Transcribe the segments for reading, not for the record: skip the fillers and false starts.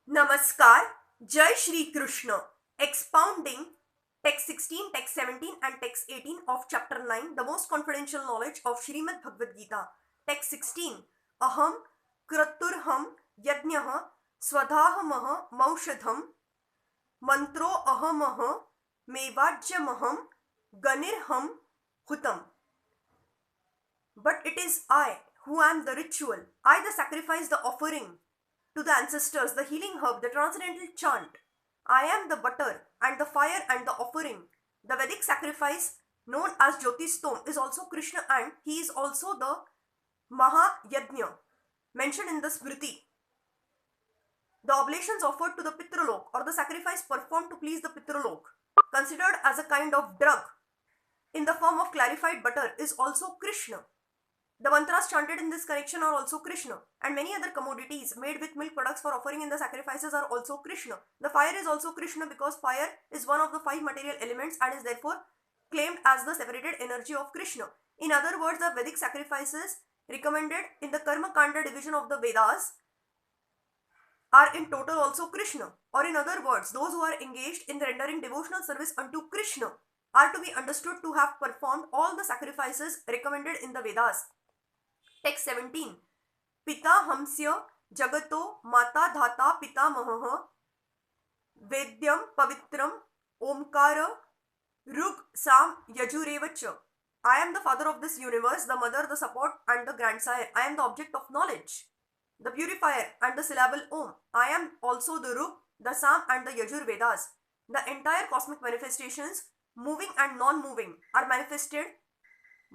Namaskar, Jai Shri Krishna, expounding text 16, text 17 and text 18 of chapter 9, the most confidential knowledge of Srimad Bhagavad Gita. Text 16, Aham Kraturham Yajnaha Swadhahamaha Maushadham Mantro Ahamaha Mevajyamaham Ganirham Hutam. But it is I who am the ritual, I the sacrifice, the offering to the ancestors, the healing herb, the transcendental chant. I am the butter and the fire and the offering. The Vedic sacrifice known as Jyotistom is also Krishna and he is also the Mahayajna mentioned in the Smriti. The oblations offered to the Pitralok or the sacrifice performed to please the Pitralok, considered as a kind of drug in the form of clarified butter, is also Krishna. The mantras chanted in this connection are also Krishna, and many other commodities made with milk products for offering in the sacrifices are also Krishna. The fire is also Krishna because fire is one of the 5 material elements and is therefore claimed as the separated energy of Krishna. In other words, the Vedic sacrifices recommended in the Karma Kanda division of the Vedas are in total also Krishna. Or in other words, those who are engaged in rendering devotional service unto Krishna are to be understood to have performed all the sacrifices recommended in the Vedas. Text 17. Pita hamsya jagato mata dhata pitamahah vedyam pavitram omkara rug sam yajurevacha. I am the father of this universe, the mother, the support and the grandsire. I am the object of knowledge, the purifier and the syllable Om. I am also the Rug, the Sam and the Yajur Vedas. The entire cosmic manifestations, moving and non-moving, are manifested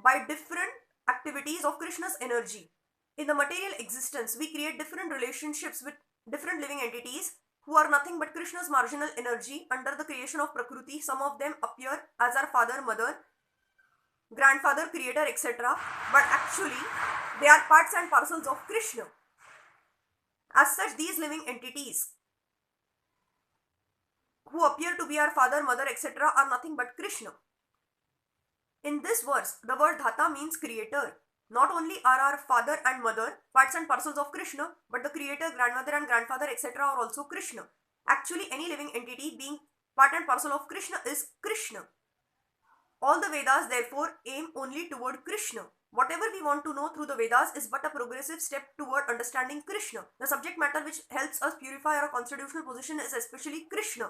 by different activities of Krishna's energy. In the material existence, we create different relationships with different living entities who are nothing but Krishna's marginal energy under the creation of Prakriti. Some of them appear as our father, mother, grandfather, creator, etc. But actually, they are parts and parcels of Krishna. As such, these living entities who appear to be our father, mother, etc. are nothing but Krishna. In this verse, the word Dhata means creator. Not only are our father and mother parts and parcels of Krishna, but the creator, grandmother and grandfather, etc. are also Krishna. Actually, any living entity being part and parcel of Krishna is Krishna. All the Vedas therefore aim only toward Krishna. Whatever we want to know through the Vedas is but a progressive step toward understanding Krishna. The subject matter which helps us purify our constitutional position is especially Krishna.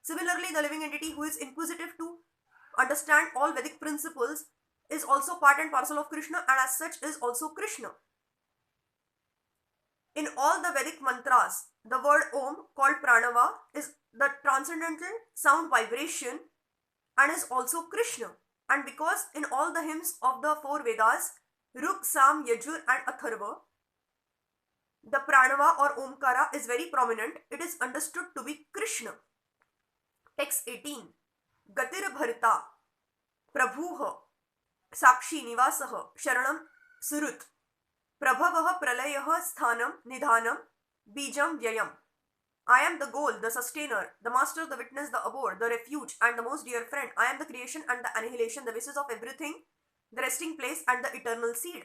Similarly, the living entity who is inquisitive to understand all Vedic principles is also part and parcel of Krishna and as such is also Krishna. In all the Vedic mantras, the word Om, called Pranava, is the transcendental sound vibration and is also Krishna. And because in all the hymns of the 4 Vedas, Rug, Sam, Yajur and Atharva, the Pranava or Omkara is very prominent, it is understood to be Krishna. Text 18. Gatir Bharta Prabhuha Sakshi Nivasaha Sharanam Surut Prabhavaha Pralayaha Sthanam Nidhanam Bijam Vyayam. I am the goal, the sustainer, the master, the witness, the abode, the refuge, and the most dear friend. I am the creation and the annihilation, the basis of everything, the resting place, and the eternal seed.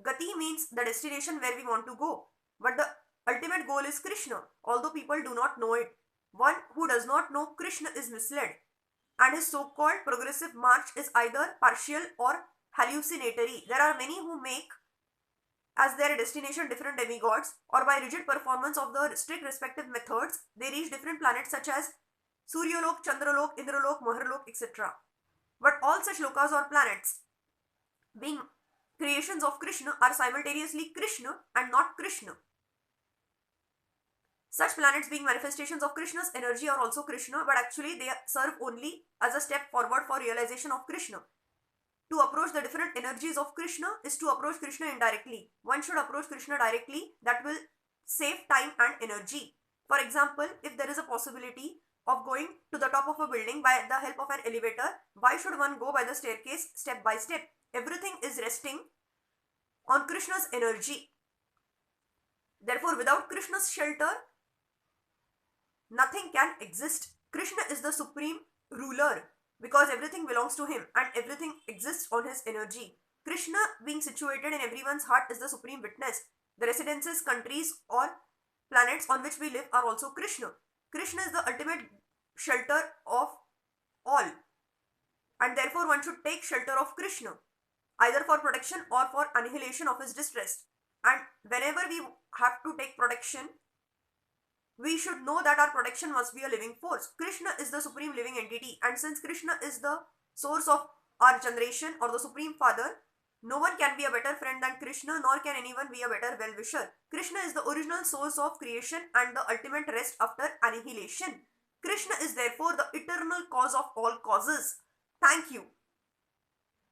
Gati means the destination where we want to go. But the ultimate goal is Krishna, although people do not know it. One who does not know Krishna is misled, and his so-called progressive march is either partial or hallucinatory. There are many who make as their destination different demigods, or by rigid performance of the strict respective methods, they reach different planets such as Suryalok, Chandralok, Indralok, Maharlok, etc. But all such lokas or planets, being creations of Krishna, are simultaneously Krishna and not Krishna. Such planets being manifestations of Krishna's energy are also Krishna, but actually they serve only as a step forward for realization of Krishna. To approach the different energies of Krishna is to approach Krishna indirectly. One should approach Krishna directly, that will save time and energy. For example, if there is a possibility of going to the top of a building by the help of an elevator, why should one go by the staircase step by step? Everything is resting on Krishna's energy. Therefore, without Krishna's shelter, nothing can exist. Krishna is the supreme ruler because everything belongs to him and everything exists on his energy. Krishna being situated in everyone's heart is the supreme witness. The residences, countries or planets on which we live are also Krishna. Krishna is the ultimate shelter of all, and therefore one should take shelter of Krishna, either for protection or for annihilation of his distress. And whenever we have to take protection, we should know that our protection must be a living force. Krishna is the supreme living entity, and since Krishna is the source of our generation or the supreme father, no one can be a better friend than Krishna, nor can anyone be a better well-wisher. Krishna is the original source of creation and the ultimate rest after annihilation. Krishna is therefore the eternal cause of all causes. Thank you.